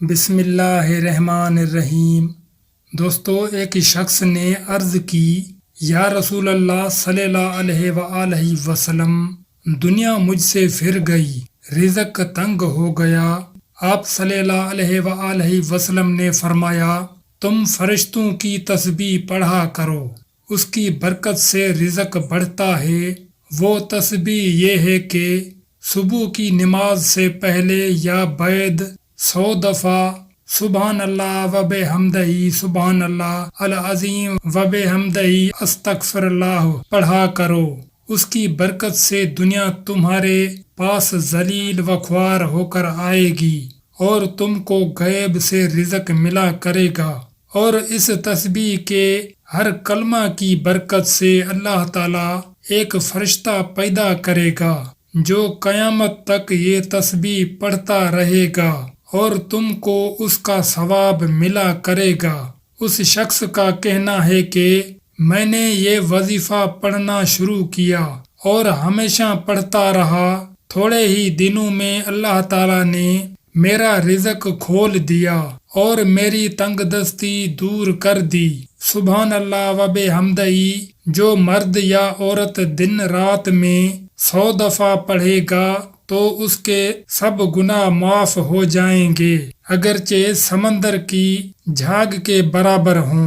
بسم اللہ الرحمن الرحیم۔ دوستو، ایک شخص نے عرض کی، یا رسول اللہ صلی اللہ علیہ وآلہ وسلم، دنیا مجھ سے پھر گئی، رزق تنگ ہو گیا۔ آپ صلی اللہ علیہ وآلہ وسلم نے فرمایا، تم فرشتوں کی تسبیح پڑھا کرو، اس کی برکت سے رزق بڑھتا ہے۔ وہ تسبیح یہ ہے کہ صبح کی نماز سے پہلے یا بعد 100 دفعہ سبحان اللہ و بحمدہ سبحان اللہ العظیم و بحمدہ استغفر اللہ پڑھا کرو۔ اس کی برکت سے دنیا تمہارے پاس ذلیل و خوار ہو کر آئے گی اور تم کو غیب سے رزق ملا کرے گا، اور اس تسبیح کے ہر کلمہ کی برکت سے اللہ تعالی ایک فرشتہ پیدا کرے گا جو قیامت تک یہ تسبیح پڑھتا رہے گا اور تم کو اس کا ثواب ملا کرے گا۔ اس شخص کا کہنا ہے کہ میں نے یہ وظیفہ پڑھنا شروع کیا اور ہمیشہ پڑھتا رہا، تھوڑے ہی دنوں میں اللہ تعالیٰ نے میرا رزق کھول دیا اور میری تنگ دستی دور کر دی۔ سبحان اللہ و بحمدہ جو مرد یا عورت دن رات میں 100 دفعہ پڑھے گا تو اس کے سب گناہ معاف ہو جائیں گے، اگرچہ سمندر کی جھاگ کے برابر ہوں۔